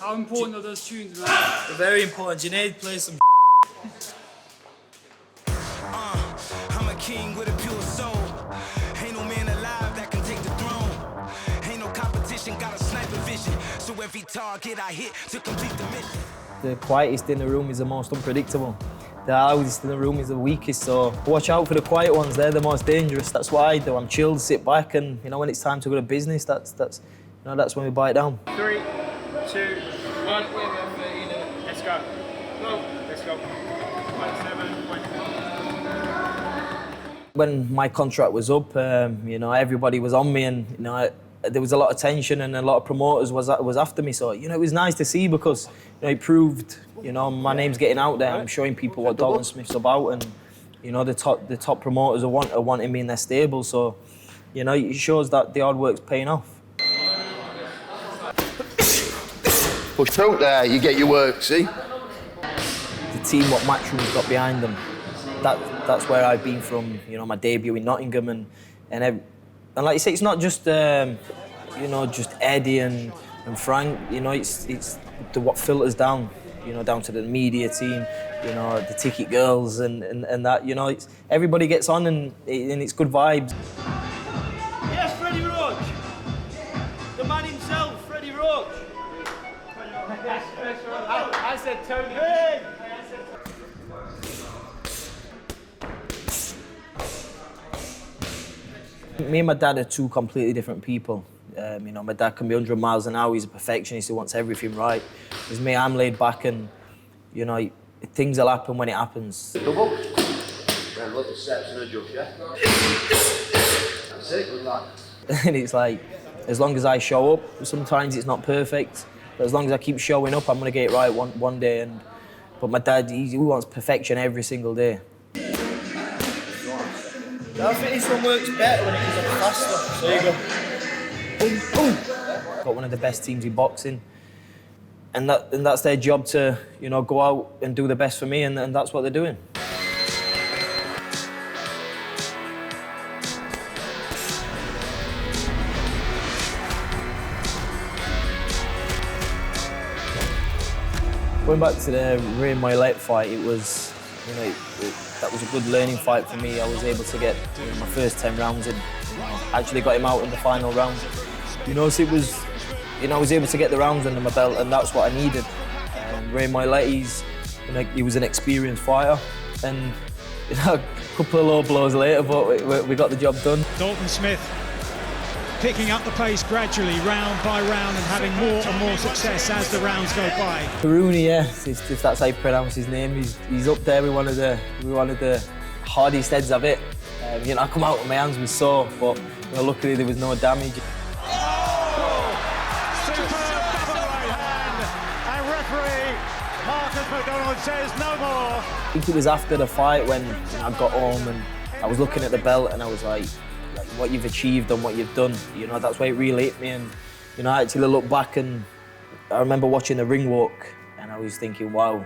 How important are those tunes, man? They're very important. Junaid plays some I'm a king with a pure soul. Ain't no man alive that can take the throne. Ain't no competition, got a sniper vision. So every target I hit to complete the mission. The quietest in the room is the most unpredictable. The loudest in the room is the weakest, so watch out for the quiet ones. They're the most dangerous. That's what I do. I'm chilled, sit back, and when it's time to go to business, that's when we bite down. 3, 2, 1. Let's go. Let's go. 7. When my contract was up, everybody was on me, and there was a lot of tension, and a lot of promoters was after me. So it was nice to see because it proved my name's getting out there. I'm showing people what Dalton Smith's about, and the top promoters are wanting me in their stable. So it shows that the hard work's paying off. Push through there, you get your work, see? The team, what Matchroom's got behind them, that's where I've been from, my debut in Nottingham, and like you say, it's not just just Eddie and Frank, it's what filters down, down to the media team, the ticket girls and that, it's everybody gets on and it's good vibes. Yes, Freddie Roach. The man himself, Freddie Roach. I said Tony. Hey! Me and my dad are two completely different people. My dad can be 100 miles an hour. He's a perfectionist. He wants everything right. With me, I'm laid back, and things will happen when it happens. Double. Then look, the steps and adjust, yeah? That's it, good luck. And it's like, as long as I show up, sometimes it's not perfect, but as long as I keep showing up, I'm gonna get it right one day. But my dad, he wants perfection every single day. I think this one works better when it goes up faster. There you go. Boom, boom. Got one of the best teams in boxing, and that's their job to go out and do the best for me, and that's what they're doing. Going back to the Ray Moylet fight, it was that was a good learning fight for me. I was able to get my first 10 rounds in. Actually got him out in the final round. So it was, I was able to get the rounds under my belt, and that's what I needed. Ray Moylet, he was an experienced fighter, and a couple of low blows later, but we got the job done. Dalton Smith picking up the pace gradually, round by round, and having more and more success as the rounds go by. Rooney, yeah, if that's how you pronounce his name, he's up there with one of the hardest heads of it. I come out with my hands were sore, but luckily there was no damage. Superb double right hand, and referee Marcus McDonald says no more. I think it was after the fight when I got home and I was looking at the belt and I was like what you've achieved and what you've done, that's why it really hit me. And I actually looked back and I remember watching the ring walk and I was thinking, wow,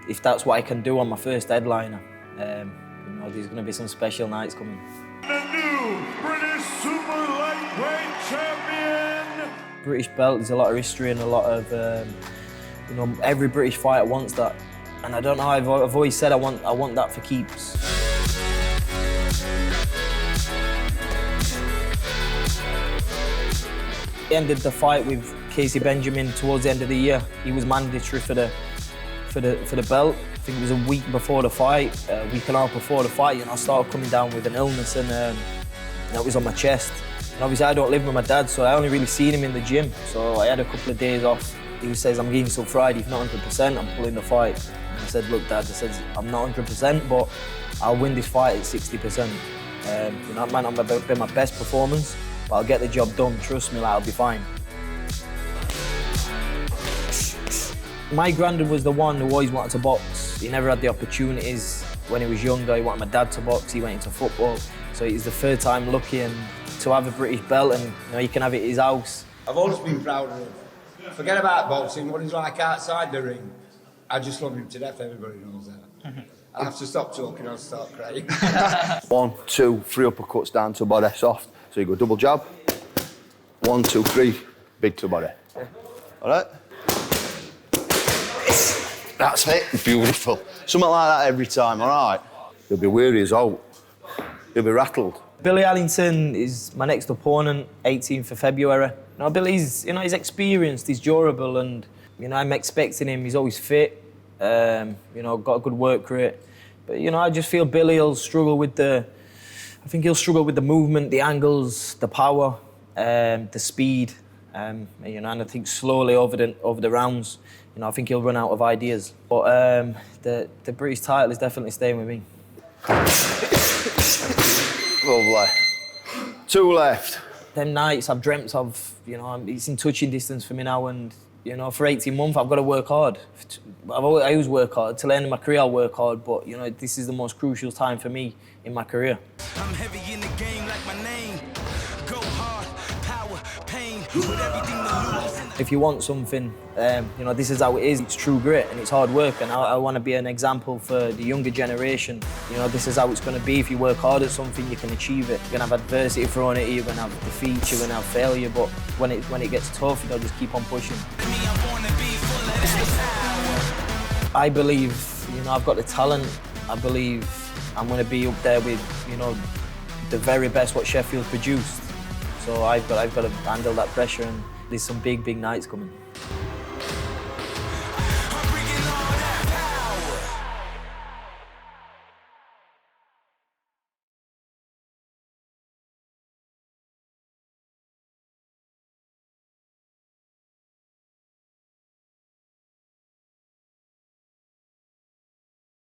if that's what I can do on my first headliner, there's going to be some special nights coming. The new British Super Lightweight Champion! British belt, there's a lot of history and a lot of, every British fighter wants that. And I don't know, I've always said I want that for keeps. He ended the fight with Casey Benjamin towards the end of the year. He was mandatory for the belt. I think it was a week before the fight, a week and a half before the fight. I started coming down with an illness, and that was on my chest. And obviously, I don't live with my dad, so I only really seen him in the gym. So I had a couple of days off. He says, "I'm getting till Friday. If not 100%, I'm pulling the fight." And I said, "Look, Dad," "I'm not 100%, but I'll win this fight at 60%. It might not be my best performance, but I'll get the job done. Trust me, I'll be fine." My granddad was the one who always wanted to box. He never had the opportunities when he was younger. He wanted my dad to box. He went into football. So he's the third time lucky and to have a British belt, and he can have it at his house. I've always been proud of him. Forget about boxing, what he's like outside the ring. I just love him to death, everybody knows that. I'll have to stop talking, I'll start crying. 1, 2, 3 uppercuts down to body, soft. So you go double jab. 1, 2, 3, big to body. All right? That's it. Beautiful. Something like that every time, all right? He'll be weary as out. He'll be rattled. Billy Allington is my next opponent, 18th of February. Now, Billy's, he's experienced, he's durable, and, I'm expecting him. He's always fit, got a good work rate. But, I just feel Billy will struggle with the movement, the angles, the power, the speed. And I think slowly over the rounds, I think he'll run out of ideas. But the British title is definitely staying with me. Lovely. 2 left. Them nights I've dreamt of, it's in touching distance for me now, and for 18 months I've got to work hard. I always work hard. Till the end of my career I'll work hard, but this is the most crucial time for me in my career. I'm heavy in the game like my name. Go hard, power, pain, with everything to lose. If you want something, this is how it is. It's true grit and it's hard work, and I want to be an example for the younger generation. This is how it's going to be. If you work hard at something, you can achieve it. You're going to have adversity thrown at you, you're going to have defeat, you're going to have failure, but when it gets tough, just keep on pushing. I believe, I've got the talent. I believe I'm going to be up there with, the very best what Sheffield produced. So I've got to handle that pressure, and there's some big nights coming.